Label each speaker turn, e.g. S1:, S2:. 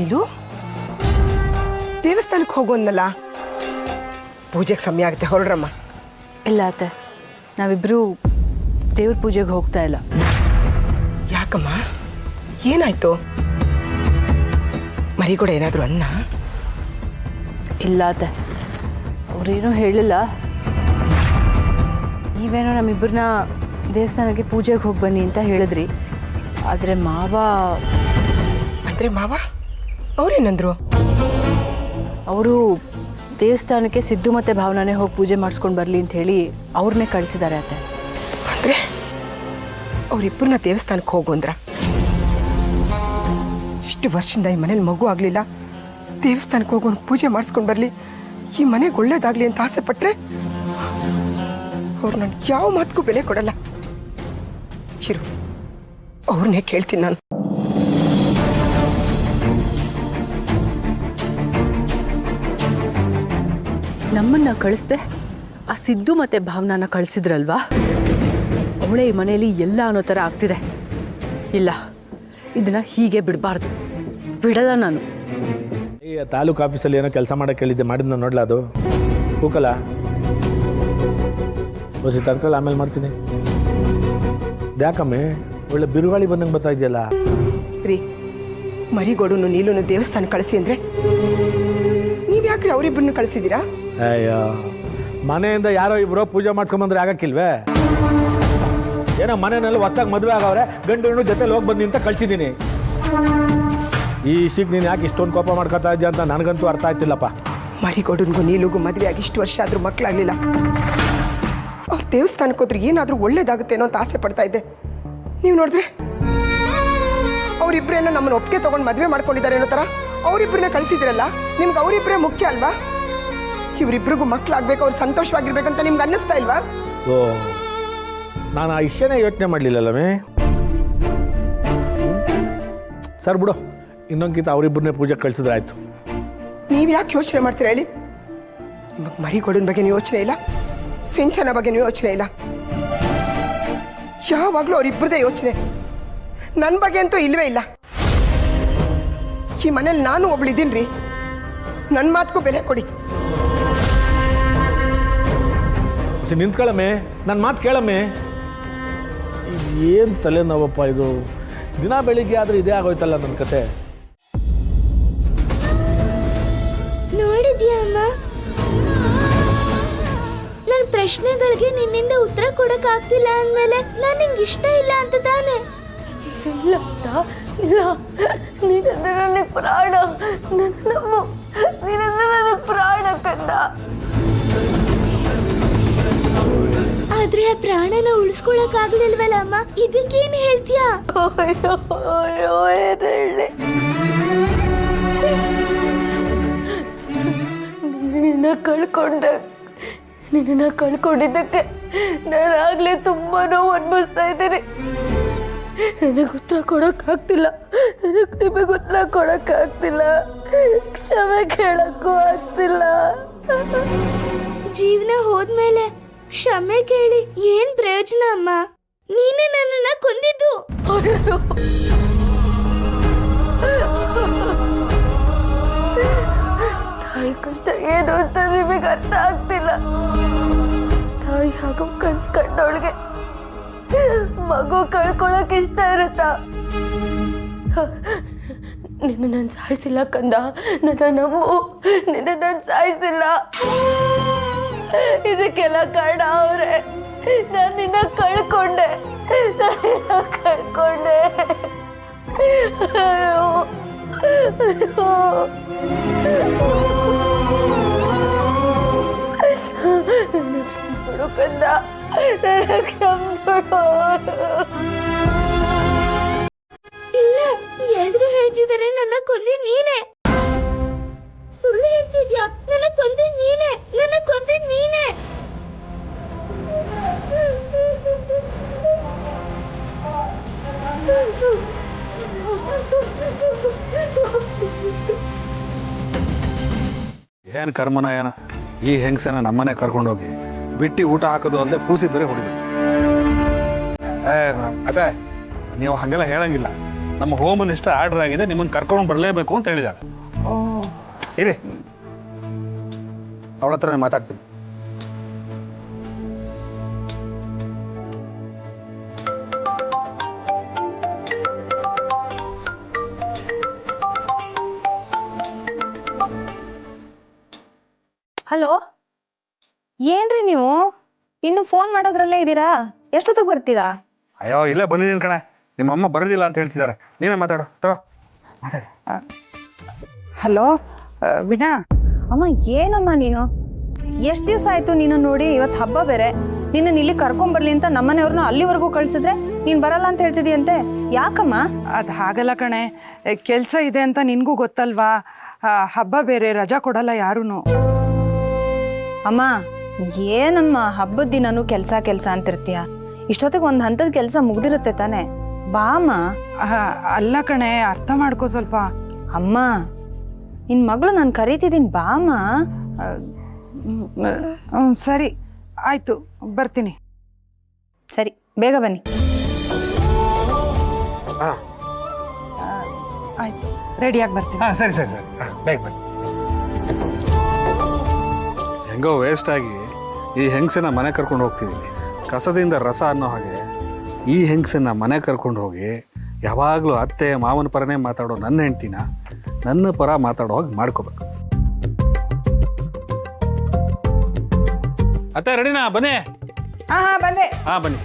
S1: ನೀಲು ದೇವಸ್ಥಾನಕ್ಕೆ ಹೋಗೋನ್ನಲ್ಲ ಪೂಜೆಗೆ ಸಮಯ ಆಗುತ್ತೆ ಹೊರಡ್ರಮ್ಮ.
S2: ಇಲ್ಲ ಅತ್ತೆ, ನಾವಿಬ್ರು ದೇವ್ರ ಪೂಜೆಗೆ ಹೋಗ್ತಾ ಇಲ್ಲ.
S1: ಯಾಕಮ್ಮ ಏನಾಯ್ತು? ಮರಿಗೂಡ ಏನಾದ್ರು ಅನ್ನ?
S2: ಇಲ್ಲ ಅತ್ತೆ, ಅವ್ರೇನೂ ಹೇಳಿಲ್ಲ. ನೀವೇನೋ ನಮ್ಮಿಬ್ಬರನ್ನ ದೇವಸ್ಥಾನಕ್ಕೆ ಪೂಜೆಗೆ ಹೋಗಿ ಬನ್ನಿ ಅಂತ ಹೇಳಿದ್ರಿ. ಆದರೆ ಮಾವ
S1: ಅವ್ರೇನಂದ್ರು?
S2: ಅವರು ದೇವಸ್ಥಾನಕ್ಕೆ ಸಿದ್ದು ಮತ್ತು ಭಾವನಾನೇ ಹೋಗಿ ಪೂಜೆ ಮಾಡಿಸ್ಕೊಂಡು ಬರಲಿ ಅಂತ ಹೇಳಿ ಅವ್ರನ್ನೇ ಕಳಿಸಿದ್ದಾರೆ ಅತ್ತೆ.
S1: ಅಂದರೆ ಅವರಿಬ್ಬರನ್ನ ದೇವಸ್ಥಾನಕ್ಕೆ ಹೋಗು ಅಂದ್ರ? ಇಷ್ಟು ವರ್ಷದಿಂದ ಈ ಮನೇಲಿ ಮಗು ಆಗಲಿಲ್ಲ, ದೇವಸ್ಥಾನಕ್ಕೆ ಹೋಗೋನು ಪೂಜೆ ಮಾಡಿಸ್ಕೊಂಡು ಬರಲಿ, ಈ ಮನೆಗೆ ಒಳ್ಳೇದಾಗಲಿ ಅಂತ ಆಸೆ ಪಟ್ಟರೆ ಅವ್ರು ನನಗೆ ಯಾವ ಮಾತಕ್ಕೂ ಬೆಲೆ ಕೊಡಲ್ಲ. ಇರು, ಅವ್ರನ್ನೇ ಕೇಳ್ತೀನಿ ನಾನು.
S2: ನಮ್ಮನ್ನ ಕಳಿಸ್ದೆ ಆ ಸಿದ್ದು ಮತ್ತು ಭಾವನಾನ ಕಳಿಸಿದ್ರಲ್ವಾ, ಅವಳೇ ಈ ಮನೆಯಲ್ಲಿ ಎಲ್ಲ ಅನ್ನೋ ಥರ ಆಗ್ತಿದೆ. ಇಲ್ಲ, ಇದನ್ನ ಹೀಗೆ ಬಿಡಬಾರ್ದು, ಬಿಡಲ್ಲ ನಾನು.
S3: ಈ ತಾಲೂಕು ಆಫೀಸಲ್ಲಿ ಏನೋ ಕೆಲಸ ಮಾಡೋಕ್ಕೆ ಹೇಳಿದ್ದೆ, ಮಾಡಿದ್ನ ನೋಡ್ಲಾ? ಅದು ಕೂಕಲ್ಲ ಹೊಸಿ ತರ್ಕೊಳ್ಳ, ಆಮೇಲೆ ಮಾಡ್ತೀನಿ. ಯಾಕಮ್ಮೆ ಒಳ್ಳೆ ಬಿರುಗಾಳಿ ಬಂದಂಗೆ ಬರ್ತಾ ಇದೆಯಲ್ಲ?
S1: ರೀ, ಮರಿಗೋಡುನು ನೀಲುನು ದೇವಸ್ಥಾನ ಕಳಿಸಿ ಅಂದರೆ ನೀವ್ಯಾಕ್ರಿ ಅವರಿಬ್ಬರನ್ನು ಕಳಿಸಿದ್ದೀರಾ?
S3: ಅಯ್ಯೋ, ಮನೆಯಿಂದ ಯಾರೋ ಇಬ್ಬರು ಪೂಜೆ ಮಾಡ್ಕೊಂಬಂದ್ರೆ ಆಗಕ್ಕಿಲ್ವೇ? ಏನೋ ಮನೆಯಲ್ಲಿ ಹೊಸ್ದಾಗಿ ಮದುವೆ ಆಗವ್ರೆ, ಗಂಡು ಹೆಣ್ಣು ಜೊತೆಲಿ ಹೋಗಿ ಬಂದಿ ಅಂತ ಕಳ್ಸಿದ್ದೀನಿ. ಈ ಇಷ್ಟಿಗೆ ನೀನು ಯಾಕೆ ಇಷ್ಟೊಂದು ಕೋಪ ಮಾಡ್ಕೊತಾ ಇದ್ಯಾ ಅಂತ ನನಗಂತೂ ಅರ್ಥ ಆಯ್ತಿಲ್ಲಪ್ಪ.
S1: ಮರಿಗೋಡನ್ಗೂ ನೀಲುಗೂ ಮದುವೆ ಆಗಿ ಇಷ್ಟು ವರ್ಷ ಆದರೂ ಮಕ್ಕಳಾಗಲಿಲ್ಲ. ಅವ್ರು ದೇವಸ್ಥಾನಕ್ಕೆ ಹೋದ್ರೆ ಏನಾದರೂ ಒಳ್ಳೇದಾಗುತ್ತೇನೋ ಅಂತ ಆಸೆ ಪಡ್ತಾ ಇದ್ದೆ. ನೀವು ನೋಡಿದ್ರೆ ಅವರಿಬ್ಬರೇನೋ ನಮ್ಮನ್ನು ಒಪ್ಪಿಗೆ ತೊಗೊಂಡು ಮದುವೆ ಮಾಡ್ಕೊಂಡಿದ್ದಾರೆ ಅನ್ನೋ ಥರ ಅವರಿಬ್ಬರನ್ನ ಕಳಿಸಿದ್ರಲ್ಲ. ನಿಮ್ಗೆ ಅವರಿಬ್ಬರೇ ಮುಖ್ಯ ಅಲ್ವಾ? ಇವರಿಬ್ಬರಿಗೂ ಮಕ್ಕಳಾಗಬೇಕು, ಅವ್ರು ಸಂತೋಷವಾಗಿರ್ಬೇಕಂತ ನಿಮ್ಗೆ ಅನ್ನಿಸ್ತಾ ಇಲ್ವಾ?
S3: ಓ, ನಾನು ಆ ವಿಷಯನೇ ಯೋಚನೆ ಮಾಡಲಿಲ್ಲಲ್ಲವೇ. ಸರ್ ಬಿಡು, ಇನ್ನೊಂದ್ಕಿಂತ ಅವರಿಬ್ಬರನ್ನೇ ಪೂಜೆಗೆ ಕಳಿಸಿದ್ರೆ ಆಯ್ತು.
S1: ನೀವು ಯಾಕೆ ಯೋಚನೆ ಮಾಡ್ತೀರಾ ಹೇಳಿ? ನಿಮಗೆ ಮರಿಗೋಡನ ಬಗ್ಗೆ ಯೋಚನೆ ಇಲ್ಲ, ಸಿಂಚನ ಬಗ್ಗೆ ಯೋಚನೆ ಇಲ್ಲ, ಯಾವಾಗಲೂ ಅವರಿಬ್ಬರದೇ ಯೋಚನೆ. ನನ್ನ ಬಗ್ಗೆ ಅಂತೂ ಇಲ್ವೇ ಇಲ್ಲ. ಈ ಮನೇಲಿ ನಾನು ಒಬ್ಳಿದ್ದೀನಿ ರೀ, ನನ್ನ ಮಾತಕ್ಕೂ ಬೆಲೆ ಕೊಡಿ.
S3: ನಿಂತ್ಕೊಳ್ಳಮ್ಮೆ, ನನ್ನ ಮಾತು ಕೇಳಮ್ಮೆ. ಏನು ತಲೆನೋವಪ್ಪ ಇದು, ದಿನ ಬೆಳಿಗ್ಗೆ ಆದ್ರೆ ಇದೇ ಆಗೋಯ್ತಲ್ಲ ನನ್ನ ಕತೆ.
S4: ನೋಡಿದ್ಯಾ ಅಮ್ಮ, ನನ್ನ ಪ್ರಶ್ನೆಗಳಿಗೆ ನಿನ್ನಿಂದ ಉತ್ತರ ಕೊಡಕ್ ಆಗ್ತಿಲ್ಲ ಅಂದ್ಮೇಲೆ ನಾನು ನಿಂಗೆ ಇಷ್ಟ ಇಲ್ಲ ಅಂತ ತಾನೆ?
S2: ಇಲ್ಲ ಇಲ್ಲ, ನೀನಂದ್ರೆ ನನಗೆ ಪ್ರಾಣ, ನೀನಂದ್ರೆ ನನಗೆ ಪ್ರಾಣ ಕಂದ.
S4: ಆದ್ರೆ ಆ ಪ್ರಾಣನ ಉಳಿಸ್ಕೊಳಕ್ ಆಗ್ಲಿಲ್ವಲ್ಲ ಅಮ್ಮ, ಇದಕ್ಕೇನ್ ಹೇಳ್ತೀಯಾ?
S2: ಏನ್ ಹೇಳಿ, ನಿನ್ನ ಕಳ್ಕೊಂಡಿದ್ದಕ್ಕೆ ನಾನಾಗ್ಲೇ ತುಂಬಾ ನೋವು ಅನ್ಭವಿಸ್ತಾ ಇದ್ದೀನಿ. ನನಗೆ ಉತ್ತರ ಕೊಡೋಕ್ಕಾಗ್ತಿಲ್ಲ, ನಿಮಗೆ ಉತ್ತರ ಕೊಡೋಕ್ಕಾಗ್ತಿಲ್ಲ, ಕ್ಷಮೆ ಕೇಳಕ್ಕೂ ಆಗ್ತಿಲ್ಲ.
S4: ಜೀವನ ಹೋದ್ಮೇಲೆ ಕ್ಷಮೆ ಕೇಳಿ ಏನ್ ಪ್ರಯೋಜನ ಅಮ್ಮ? ನೀನೇ ನನ್ನನ್ನ ಕೊಂದಿದ್ದು.
S2: ತಾಯಿ ಕಷ್ಟ ಏನು ಅಂತ ನಿಮಗೆ ಅರ್ಥ ಆಗ್ತಿಲ್ಲ. ತಾಯಿ ಹಾಗೂ ಕನ್ಸ್ ಕಂಡವಳಿಗೆ ಮಗು ಕಳ್ಕೊಳಕ್ ಇಷ್ಟ ಇರುತ್ತಾ? ನಿನ್ನ ನಾನು ಸಾಯಿಸಿಲ್ಲ ಕಂದ, ನನ್ನ ನಂಬು, ನಿನ್ನ ನಾನು ಸಾಯಿಸಿಲ್ಲ. ಇದಕ್ಕೆಲ್ಲ ಕಾರಣ ಅವ್ರೆ. ನಾನು ನಿನ್ನ ಕಳ್ಕೊಂಡೆ. ಕಂದ,
S4: ಇಲ್ಲ, ಎಲ್ರು ಹೇಳ್ತಿದ್ದಾರೆ ನನ್ನ ಕೊಂದಿ ನೀನೆ. ಸುಳ್ಳು ಹೇಳ್ತಿದ್ಯಾ? ನನ್ನ ಕೊಂದಿ ನೀನೆ, ನನ್ನ ಕೊಂದಿ ನೀನೆ.
S5: ಏನು ಕರ್ಮನ ಏನ, ಈ ಹೆಂಗಸನ ನಮ್ಮನೆ ಕರ್ಕೊಂಡೋಗಿ ಬಿಟ್ಟು ಊಟ ಹಾಕೋದು ಅಲ್ಲದೆ ಪೂಸಿ ಬೇರೆ ಹೊಡಿಬೇಕು. ಅದೇ ನೀವು ಹಾಗೆಲ್ಲ ಹೇಳಂಗಿಲ್ಲ. ನಮ್ಮ ಹೋಮ್ ಮಿನಿಸ್ಟರ್ ಆರ್ಡರ್ ಆಗಿದೆ, ನಿಮ್ಮನ್ನು ಕರ್ಕೊಂಡು ಬರಲೇಬೇಕು ಅಂತ ಹೇಳಿದಾಗ. ಇರಿ, ಅವಳ ಹತ್ರನೇ ಮಾತಾಡ್ತೀನಿ.
S6: ಹಲೋ, ಏನ್ರಿ ನೀವು ಇನ್ನು ಫೋನ್ ಮಾಡೋದ್ರಲ್ಲೇ ಇದ್ದೀರಾ? ಎಷ್ಟೊತ್ತಿಗೆ ಬರ್ತೀರಾ?
S5: ಅಯ್ಯೋ, ಇಲ್ಲೇ ಬಂದಿದ್ದೀನಿ ಕಣೆ. ನಿಮ್ಮಮ್ಮ ಬರೋದಿಲ್ಲ ಅಂತ ಹೇಳ್ತಿದ್ದಾರೆ. ನೀವೇ ಮಾತಾಡು. ತಗೋ ಮಾತಾಡಿ.
S7: ಹಲೋ ವೀಣಾ.
S6: ಅಮ್ಮ, ಏನಮ್ಮ ನೀನು? ಎಷ್ಟು ದಿವಸ ಆಯ್ತು ನೀನು ನೋಡಿ. ಇವತ್ತು ಹಬ್ಬ ಬೇರೆ. ನಿನ್ನ ಇಲ್ಲಿ ಕರ್ಕೊಂಬರ್ಲಿ ಅಂತ ನಮ್ಮನೆಯವ್ರನ್ನ ಅಲ್ಲಿವರೆಗೂ ಕಳ್ಸಿದ್ರೆ ನೀನ್ ಬರಲ್ಲ ಅಂತ ಹೇಳ್ತಿದೀಯಂತೆ. ಯಾಕಮ್ಮ?
S7: ಅದು ಹಾಗಲ್ಲ ಕಣೆ, ಕೆಲಸ ಇದೆ ಅಂತ ನಿನಗೂ ಗೊತ್ತಲ್ವಾ. ಹಬ್ಬ ಬೇರೆ, ರಜಾ ಕೊಡಲ್ಲ ಯಾರೂ.
S6: ಅಮ್ಮ, ಏನಮ್ಮ ಹಬ್ಬದ ದಿನನೂ ಕೆಲಸ ಅಂತಿರ್ತೀಯ? ಇಷ್ಟೊತ್ತಿಗೆ ಒಂದು ಹಂತದ ಕೆಲಸ ಮುಗ್ದಿರುತ್ತೆ ತಾನೆ. ಬಾ ಅಮ್ಮ.
S7: ಅಲ್ಲ ಕಣೆ, ಅರ್ಥ ಮಾಡ್ಕೋ ಸ್ವಲ್ಪ.
S6: ಅಮ್ಮ, ನಿನ್ ಮಗಳು ನಾನು ಕರೀತಿದ್ದೀನಿ, ಬಾ ಅಮ್ಮ.
S7: ಸರಿ ಆಯ್ತು, ಬರ್ತೀನಿ.
S6: ಸರಿ, ಬೇಗ ಬನ್ನಿ.
S7: ಆಯ್ತು, ರೆಡಿಯಾಗಿ ಬರ್ತೀನಿ.
S5: ಸರಿ ಸರಿ ಸರಿ, ಬೇಗ ಬನ್ನಿ. ಹೆಂಗೋ ವೇಸ್ಟ್ ಆಗಿ ಈ ಹೆಂಗಸನ್ನ ಮನೆ ಕರ್ಕೊಂಡು ಹೋಗ್ತಿದ್ದೀನಿ. ಕಸದಿಂದ ರಸ ಅನ್ನೋ ಹಾಗೆ ಈ ಹೆಂಗಸನ್ನ ಮನೆ ಕರ್ಕೊಂಡು ಹೋಗಿ ಯಾವಾಗಲೂ ಅತ್ತೆ ಮಾವನ ಪರನೇ ಮಾತಾಡೋ ನನ್ನ ಹೆಂಡ್ತಿನ ನನ್ನ ಪರ ಮಾತಾಡೋ ಹಾಗೆ ಮಾಡ್ಕೋಬೇಕು. ಅತ್ತೆ ರೆಡಿನಾ? ಬನ್ನಿ.
S7: ಬಂದೆ.
S5: ಬನ್ನಿ.